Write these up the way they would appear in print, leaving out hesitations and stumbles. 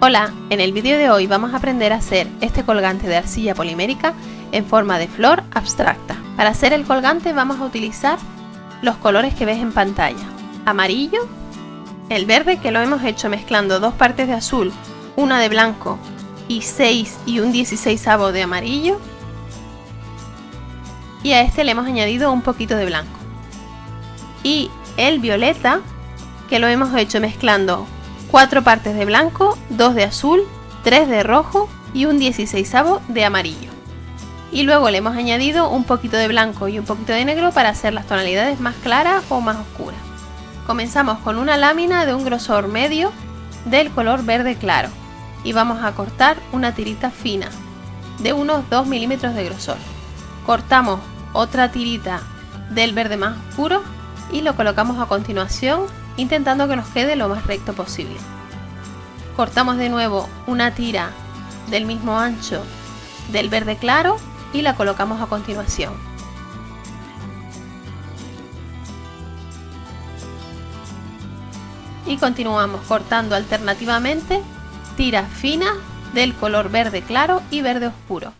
Hola, en el vídeo de hoy vamos a aprender a hacer este colgante de arcilla polimérica en forma de flor abstracta. Para hacer el colgante vamos a utilizar los colores que ves en pantalla: amarillo, el verde, que lo hemos hecho mezclando dos partes de azul, una de blanco y 6 y un 16avo de amarillo, y a este le hemos añadido un poquito de blanco, y el violeta, que lo hemos hecho mezclando 4 partes de blanco, 2 de azul, 3 de rojo y un 16avo de amarillo. Y luego le hemos añadido un poquito de blanco y un poquito de negro para hacer las tonalidades más claras o más oscuras. Comenzamos con una lámina de un grosor medio del color verde claro y vamos a cortar una tirita fina de unos 2 milímetros de grosor. Cortamos otra tirita del verde más oscuro y lo colocamos a continuación, intentando que nos quede lo más recto posible. Cortamos de nuevo una tira del mismo ancho del verde claro y la colocamos a continuación. Y continuamos cortando alternativamente tiras finas del color verde claro y verde oscuro.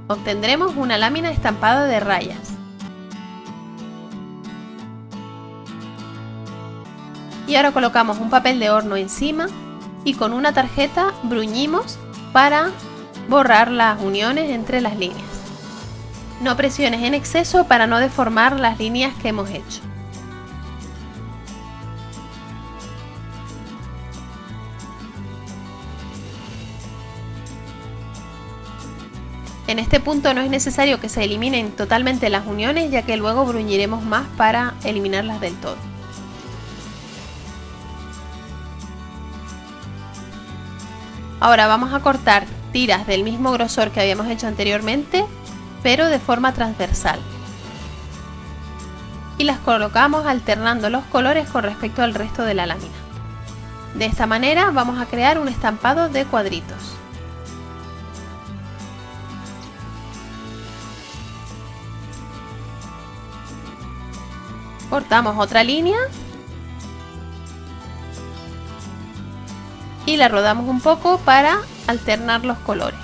Obtendremos una lámina estampada de rayas. Y ahora colocamos un papel de horno encima y con una tarjeta bruñimos para borrar las uniones entre las líneas. No presiones en exceso para no deformar las líneas que hemos hecho. En este punto no es necesario que se eliminen totalmente las uniones, ya que luego bruñiremos más para eliminarlas del todo. Ahora vamos a cortar tiras del mismo grosor que habíamos hecho anteriormente, pero de forma transversal. Y las colocamos alternando los colores con respecto al resto de la lámina. De esta manera vamos a crear un estampado de cuadritos. Cortamos otra línea y la rodamos un poco para alternar los colores.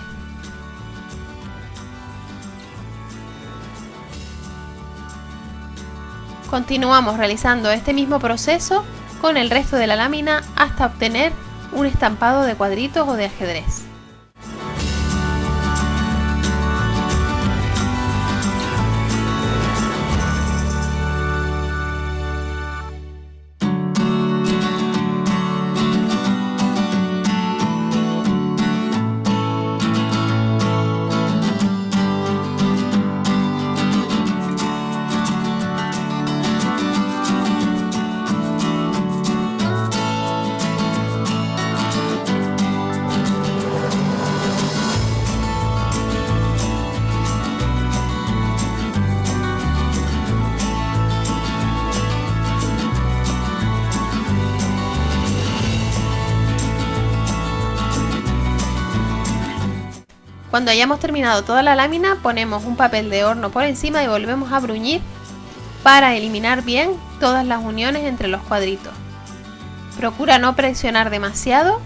Continuamos realizando este mismo proceso con el resto de la lámina hasta obtener un estampado de cuadritos o de ajedrez. Cuando hayamos terminado toda la lámina, ponemos un papel de horno por encima y volvemos a bruñir para eliminar bien todas las uniones entre los cuadritos. Procura no presionar demasiado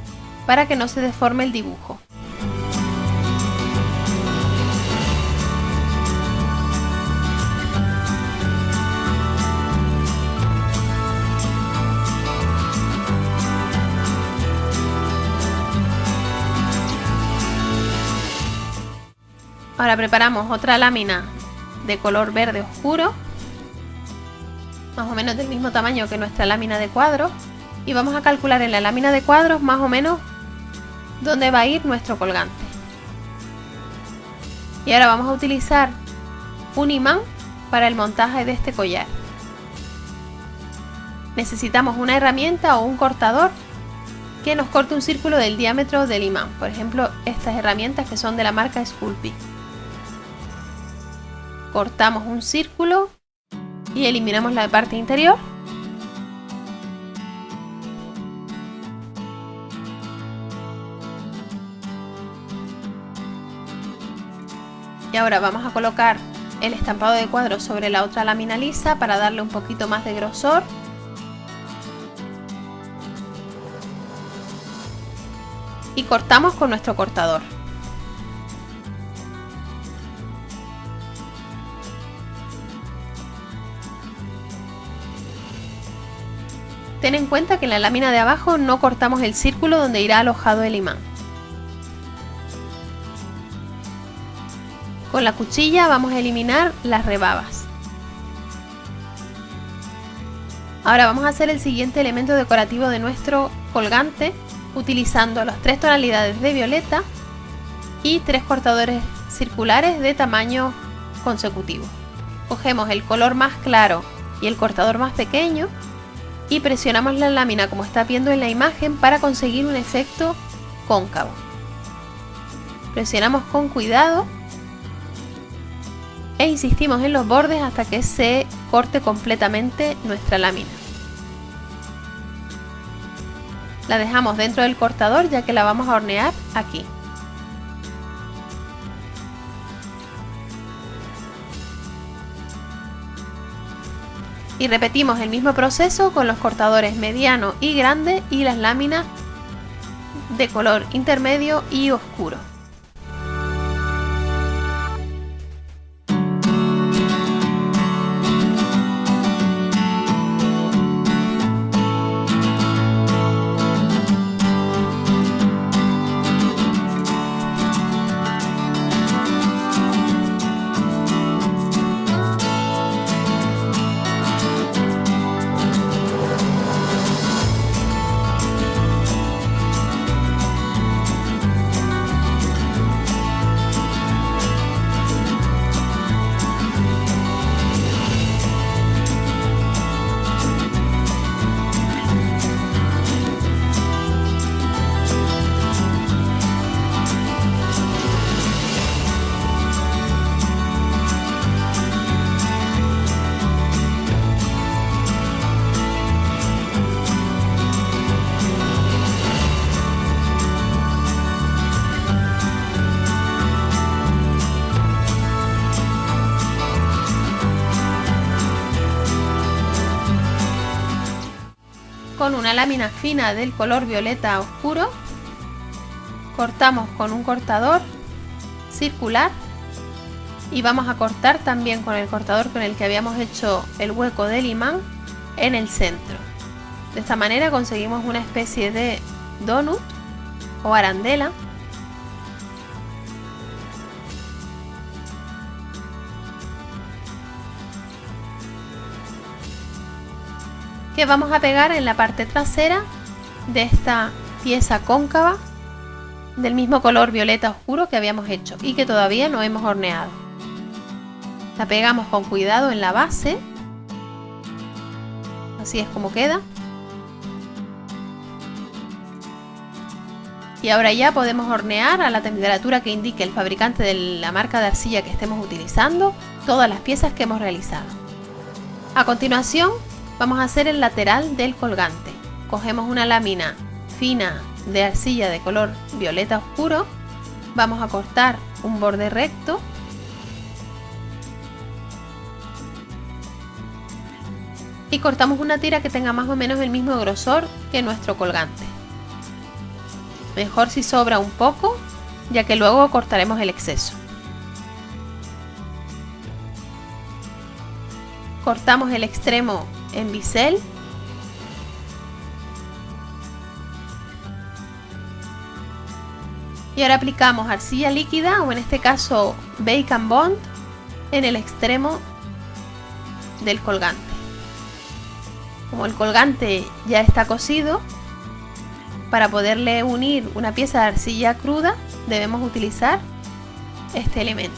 para que no se deforme el dibujo. Ahora preparamos otra lámina de color verde oscuro, más o menos del mismo tamaño que nuestra lámina de cuadros, y vamos a calcular en la lámina de cuadros más o menos dónde va a ir nuestro colgante. Y ahora vamos a utilizar un imán para el montaje de este collar. Necesitamos una herramienta o un cortador que nos corte un círculo del diámetro del imán, por ejemplo estas herramientas que son de la marca Sculpey. cortamos un círculo y eliminamos la parte interior. Y ahora vamos a colocar el estampado de cuadro sobre la otra lámina lisa para darle un poquito más de grosor. Y cortamos con nuestro cortador. Ten en cuenta que en la lámina de abajo no cortamos el círculo donde irá alojado el imán. Con la cuchilla vamos a eliminar las rebabas. Ahora vamos a hacer el siguiente elemento decorativo de nuestro colgante utilizando las 3 tonalidades de violeta y 3 cortadores circulares de tamaño consecutivo. Cogemos el color más claro y el cortador más pequeño y presionamos la lámina como está viendo en la imagen para conseguir un efecto cóncavo. Presionamos con cuidado e insistimos en los bordes hasta que se corte completamente nuestra lámina. La dejamos dentro del cortador ya que la vamos a hornear aquí. Y repetimos el mismo proceso con los cortadores mediano y grande y las láminas de color intermedio y oscuro. Con una lámina fina del color violeta oscuro cortamos con un cortador circular y vamos a cortar también con el cortador con el que habíamos hecho el hueco del imán en el centro. De esta manera conseguimos una especie de donut o arandela. Que vamos a pegar en la parte trasera de esta pieza cóncava del mismo color violeta oscuro que habíamos hecho y que todavía no hemos horneado. La pegamos con cuidado en la base, así es como queda. Y ahora ya podemos hornear a la temperatura que indique el fabricante de la marca de arcilla que estemos utilizando todas las piezas que hemos realizado. A continuación vamos a hacer el lateral del colgante. Cogemos una lámina fina de arcilla de color violeta oscuro, vamos a cortar un borde recto y cortamos una tira que tenga más o menos el mismo grosor que nuestro colgante. Mejor si sobra un poco, ya que luego cortaremos el exceso. Cortamos el extremo en bisel y ahora aplicamos arcilla líquida o en este caso Bake and Bond en el extremo del colgante. Como el colgante ya está cosido, para poderle unir una pieza de arcilla cruda debemos utilizar este elemento.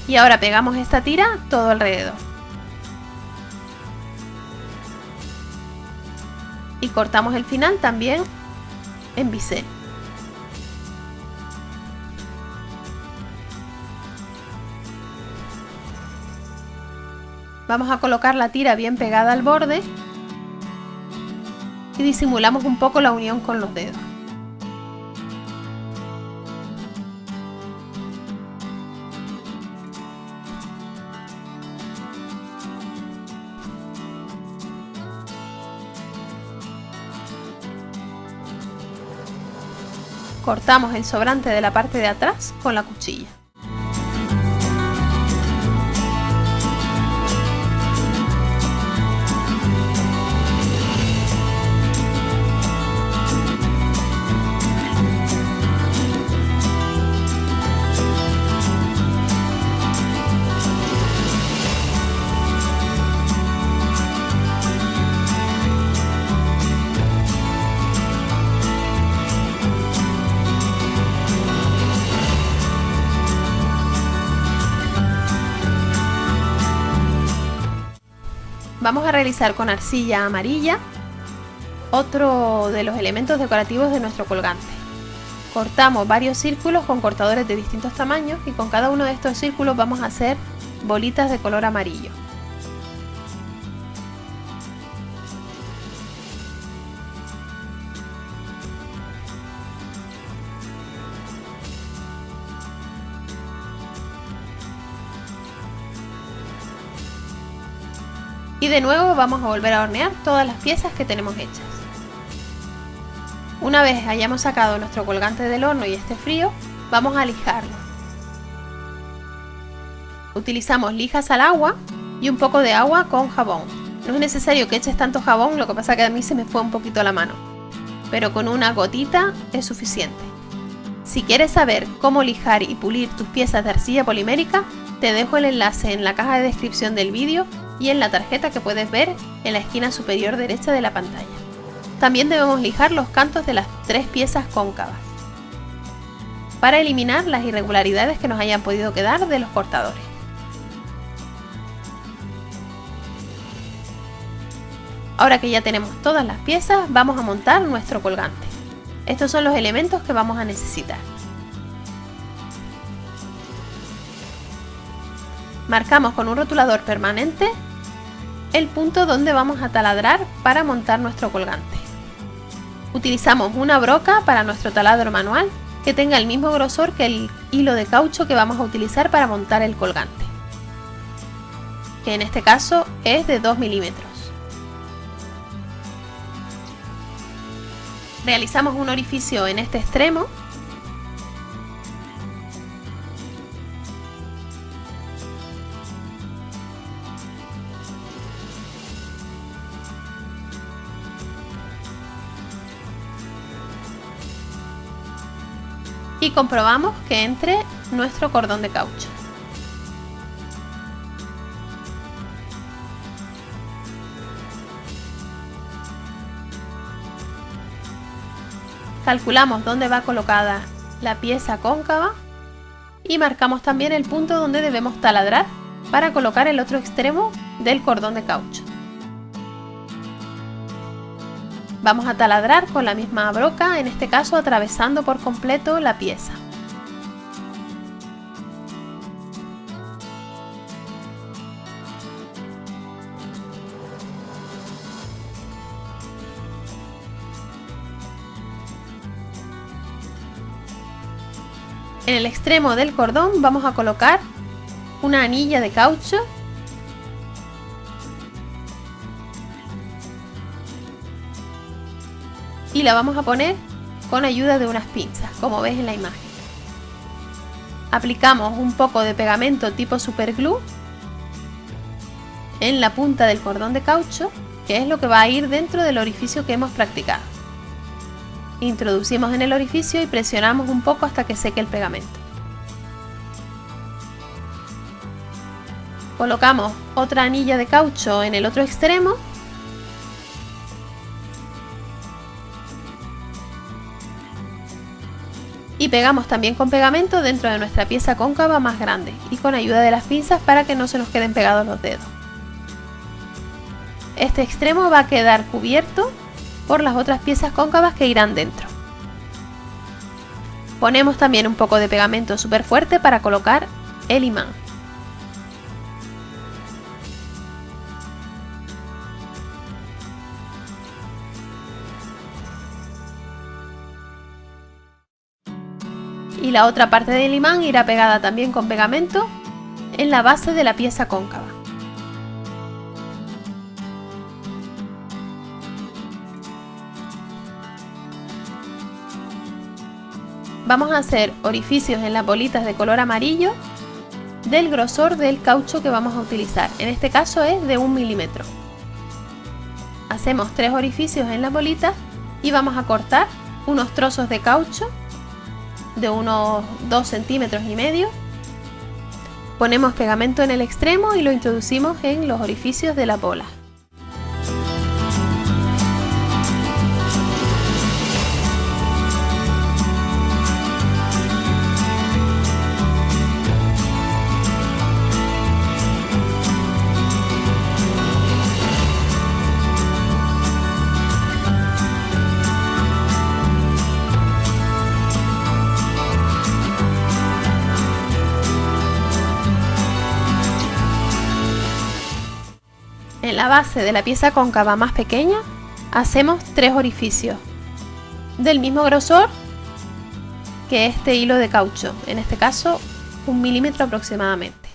Y ahora pegamos esta tira todo alrededor. Y cortamos el final también en bisel. Vamos a colocar la tira bien pegada al borde y disimulamos un poco la unión con los dedos. Cortamos el sobrante de la parte de atrás con la cuchilla. Vamos a realizar con arcilla amarilla otro de los elementos decorativos de nuestro colgante. Cortamos varios círculos con cortadores de distintos tamaños y con cada uno de estos círculos vamos a hacer bolitas de color amarillo. Y de nuevo vamos a volver a hornear todas las piezas que tenemos hechas. Una vez hayamos sacado nuestro colgante del horno y esté frío, vamos a lijarlo. Utilizamos lijas al agua y un poco de agua con jabón. No es necesario que eches tanto jabón, lo que pasa que a mí se me fue un poquito la mano, pero con una gotita es suficiente. Si quieres saber cómo lijar y pulir tus piezas de arcilla polimérica, te dejo el enlace en la caja de descripción del vídeo y en la tarjeta que puedes ver en la esquina superior derecha de la pantalla. También debemos lijar los cantos de las 3 piezas cóncavas para eliminar las irregularidades que nos hayan podido quedar de los cortadores. Ahora que ya tenemos todas las piezas, vamos a montar nuestro colgante. Estos son los elementos que vamos a necesitar. Marcamos con un rotulador permanente el punto donde vamos a taladrar para montar nuestro colgante. Utilizamos una broca para nuestro taladro manual que tenga el mismo grosor que el hilo de caucho que vamos a utilizar para montar el colgante, que en este caso es de 2 milímetros. Realizamos un orificio en este extremo y comprobamos que entre nuestro cordón de caucho. Calculamos dónde va colocada la pieza cóncava y marcamos también el punto donde debemos taladrar para colocar el otro extremo del cordón de caucho. Vamos a taladrar con la misma broca, en este caso atravesando por completo la pieza. En el extremo del cordón vamos a colocar una anilla de caucho y la vamos a poner con ayuda de unas pinzas, como ves en la imagen. Aplicamos un poco de pegamento tipo superglue en la punta del cordón de caucho, que es lo que va a ir dentro del orificio que hemos practicado. Introducimos en el orificio y presionamos un poco hasta que seque el pegamento. Colocamos otra anilla de caucho en el otro extremo y pegamos también con pegamento dentro de nuestra pieza cóncava más grande y con ayuda de las pinzas para que no se nos queden pegados los dedos. Este extremo va a quedar cubierto por las otras piezas cóncavas que irán dentro. Ponemos también un poco de pegamento súper fuerte para colocar el imán. Y la otra parte del imán irá pegada también con pegamento en la base de la pieza cóncava. Vamos a hacer orificios en las bolitas de color amarillo del grosor del caucho que vamos a utilizar. En este caso es de 1 milímetro. Hacemos 3 orificios en las bolitas y vamos a cortar unos trozos de caucho de unos 2 centímetros y medio. Ponemos pegamento en el extremo y lo introducimos en los orificios de la bola. En la base de la pieza cóncava más pequeña hacemos 3 orificios del mismo grosor que este hilo de caucho, en este caso 1 milímetro aproximadamente.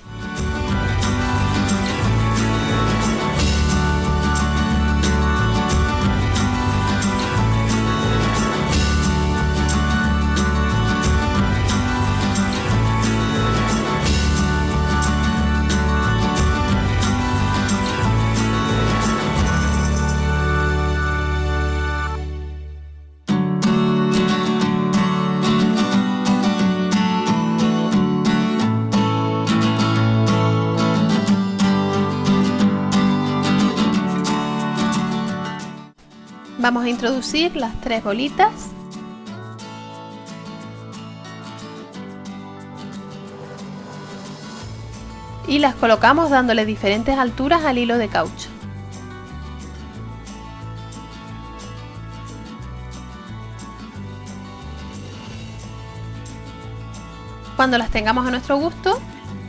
Vamos a introducir las 3 bolitas y las colocamos dándole diferentes alturas al hilo de caucho. Cuando las tengamos a nuestro gusto,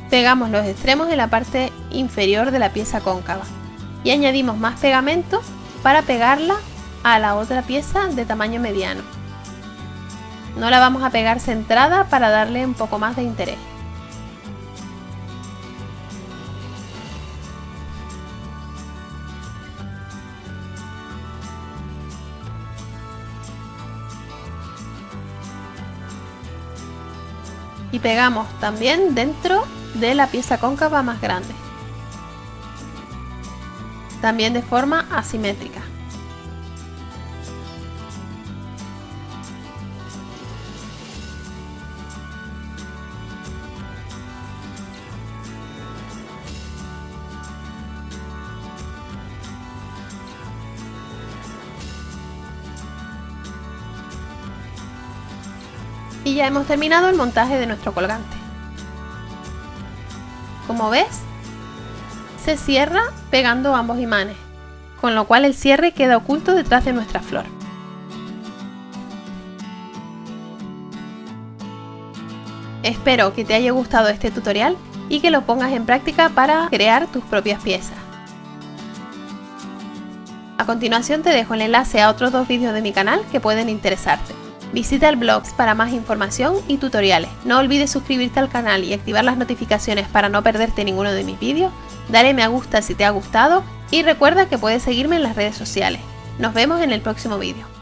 pegamos los extremos en la parte inferior de la pieza cóncava y añadimos más pegamento para pegarla a la otra pieza de tamaño mediano. No la vamos a pegar centrada para darle un poco más de interés. Y pegamos también dentro de la pieza cóncava más grande, también de forma asimétrica. Y ya hemos terminado el montaje de nuestro colgante. Como ves, se cierra pegando ambos imanes, con lo cual el cierre queda oculto detrás de nuestra flor. Espero que te haya gustado este tutorial y que lo pongas en práctica para crear tus propias piezas. A continuación te dejo el enlace a otros 2 vídeos de mi canal que pueden interesarte. Visita el blog para más información y tutoriales. No olvides suscribirte al canal y activar las notificaciones para no perderte ninguno de mis vídeos. Dale me gusta si te ha gustado y recuerda que puedes seguirme en las redes sociales. Nos vemos en el próximo vídeo.